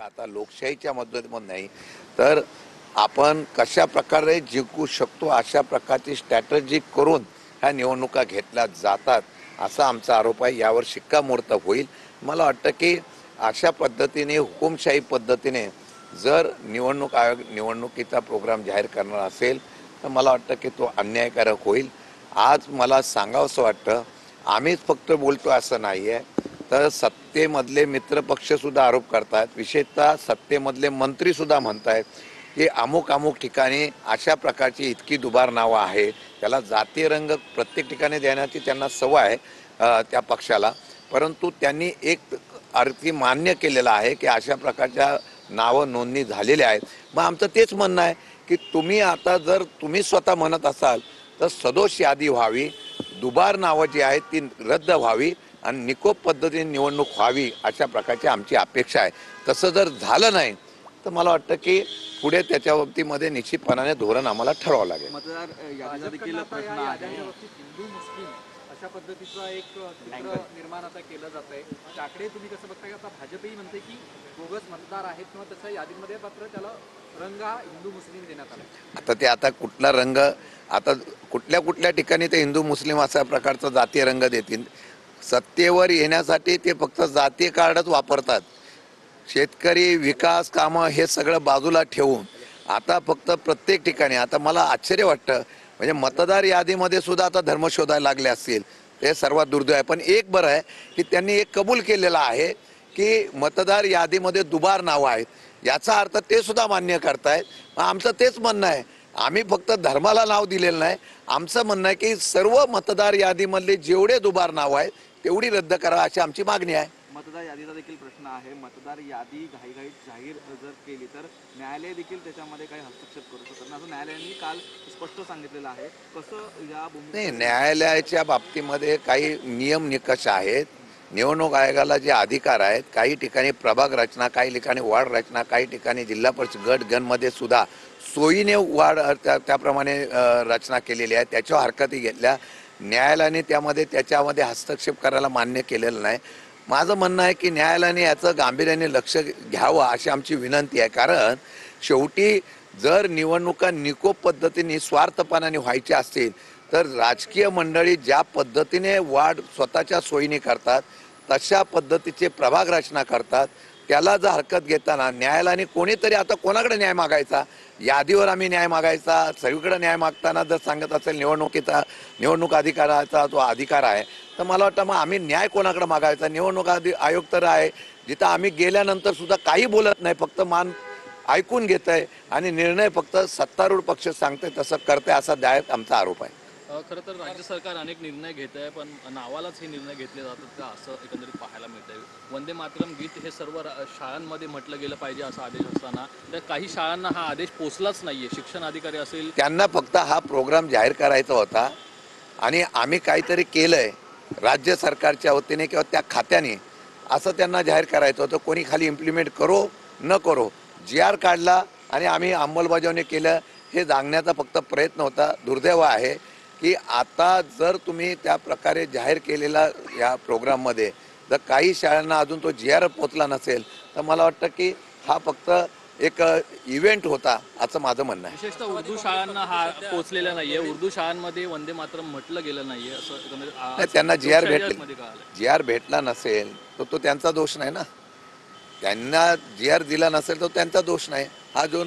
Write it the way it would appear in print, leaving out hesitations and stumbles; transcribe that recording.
आता लोकशाहीच्या मदतीमध्ये नाही तर आपण कशा प्रकारे जिंकू शकतो अशा प्रकारची स्ट्रॅटेजी करून ह्या निवडणुका घेतल्या जातात असा आमचा आरोप आहे। यावर शिक्कामोर्तब होईल। मला वाटतं की अशा पद्धतीने हुकुमशाही पद्धतीने जर निवडणूक आयोग निवडणुकीचा प्रोग्राम जाहीर करणार असेल तर मला वाटतं की तो अन्यायकारक होईल। आज मला सांगावंसं वाटतं आम्हीच फक्त बोलतो असं नाही आहे तर सत्तेमधले मित्रपक्षसुद्धा आरोप करतात, विशेषतः सत्तेमधले मंत्रीसुद्धा म्हणत आहेत की अमुक अमुक ठिकाणी अशा प्रकारची इतकी दुबार नावं आहे, त्याला जातीय रंग प्रत्येक ठिकाणी देण्याची त्यांना सवय आहे त्या पक्षाला। परंतु त्यांनी एक अर्थी मान्य केलेलं आहे की अशा प्रकारच्या नावं नोंदणी झालेल्या आहेत। मग आमचं तेच म्हणणं आहे की तुम्ही आता जर तुम्ही स्वतः म्हणत असाल तर सदोष यादी व्हावी, दुबार नावं जी आहेत ती रद्द व्हावी आणि निकोप पद्धतीने निवडणूक व्हावी अशा प्रकारची आमची अपेक्षा आहे। तसं जर झालं नाही तर मला वाटतं की पुढे त्याच्या बाबतीमध्ये निश्चितपणाने धोरण आम्हाला ठरवावं लागेल। मतदार यादीचा देखील प्रश्न आहे। हिंदू मुस्लिम अशा पद्धतीचं एक चित्र निर्माण आता केलं जात आहे। त्याकडे तुम्ही कसं बघताय? आता भाजपही म्हणते की बोगस मतदार आहेत किंवा तसं यादीमध्ये मात्र त्याला रंग हा हिंदू मुस्लिम देण्यात आला। आता कुठला रंग, आता कुठल्या ठिकाणी ते हिंदू मुस्लिम अशा प्रकारचा जातीय रंग देतील। सत्तेवर येण्यासाठी ते फक्त जातीय कार्डच वापरतात। शेतकरी विकास कामं हे सगळं बाजूला ठेवून आता फक्त प्रत्येक ठिकाणी, आता मला आश्चर्य वाटतं म्हणजे मतदार यादीमध्ये सुद्धा आता धर्म शोधायला लागले असतील, ते सर्वात दुर्दैव आहे। पण एक बरं आहे की त्यांनी एक कबूल केलेलं आहे की मतदार यादीमध्ये दुबार नावं आहेत, याचा अर्थ ते सुद्धा मान्य करतायत। आमचं तेच म्हणणं आहे, आम्ही फक्त धर्माला नाव दिलेलं नाही, आमचं म्हणणं आहे की सर्व मतदार यादीमधले जेवढे दुबार नाव आहेत तेवढी रद्द करा अशी आमची मागणी आहे। मतदार यादीचा देखील प्रश्न आहे। मतदार यादी घाईघाईत जाहीर जर केली तर न्यायालय देखील त्याच्यामध्ये काही हस्तक्षेप करू शकतात असं न्यायालयाने काल स्पष्ट सांगितलेलं आहे। कसं या नाही, न्यायालयाच्या बाबतीमध्ये काही नियम निकष आहेत। निवडणूक आयोगाला जे अधिकार आहेत, काही ठिकाणी प्रभाग रचना, काही ठिकाणी वार्ड रचना, काही ठिकाणी जिल्हा परिषद गट गणमध्ये सुद्धा सोयीने वार्ड त्याप्रमाणे रचना केलेली आहे, त्याच्यावर हरकती घेतल्या। न्यायालयाने त्याच्यामध्ये हस्तक्षेप करायला मान्य केलेलं नाही। माझं म्हणणं आहे की न्यायालयाने याचं गांभीर्याने लक्ष घ्यावं अशी आमची विनंती आहे। कारण शेवटी जर निवडणुका निकोप पद्धतीने स्वार्थपणाने व्हायच्या असतील तर राजकीय मंडळी ज्या पद्धतीने वार्ड स्वतःच्या सोयीने करतात तशा पद्धतीचे प्रभाग रचना करतात, त्याला जर हरकत घेताना न्यायालयाने कोणीतरी आता कोणाकडे न्याय मागायचा? यादीवर आम्ही न्याय मागायचा? सगळीकडे न्याय मागताना जर सांगत असेल निवडणूक अधिकाराचा जो अधिकार आहे तर मला वाटतं मग आम्ही न्याय कोणाकडे मागायचा? निवडणूक आयोग तर आहे जिथं आम्ही गेल्यानंतर सुद्धा काही बोलत नाही, फक्त मान ऐकून घेत आहे आणि निर्णय फक्त सत्तारूढ पक्ष सांगते तसं करते असा दायक आमचा आरोप आहे। खरं तर राज्य सरकार अनेक निर्णय घेत आहे पण नावालाच हे निर्णय घेतले जातात का असं एकंदरीत पाहायला मिळतंय। वंदे मातरम गीत हे सर्व शाळांमध्ये म्हटलं गेलं पाहिजे असा आदेश असताना त्या काही शाळांना हा आदेश पोचलाच नाहीये। शिक्षण अधिकारी असेल त्यांना फक्त हा प्रोग्राम जाहीर करायचा होता आणि आम्ही काहीतरी केलंय राज्य सरकारच्या वतीने किंवा त्या खात्याने असं त्यांना जाहीर करायचं होतं। कोणी खाली इम्प्लिमेंट करो न करो GR काढला आणि आम्ही अंमलबजावणी केलं हे सांगण्याचा फक्त प्रयत्न होता। दुर्दैव आहे की आता जर तुम्ही त्या प्रकारे जाहीर केलेला या प्रोग्राममध्ये जर काही शाळांना अजून तो GR पोचला नसेल तर मला वाटतं की हा फक्त एक इव्हेंट होता असं माझं म्हणणं आहे। विशेषतः उर्दू शाळांना हा पोचलेला नाहीये। उर्दू शाळांमध्ये वंदे मातरम म्हटलं गेलं नाहीये असं एकंदरीत त्यांना GR भेटला नसेल तर तो त्यांचा दोष नाही ना। त्यांना GR दिला नसेल तर त्यांचा दोष नाही। हा जो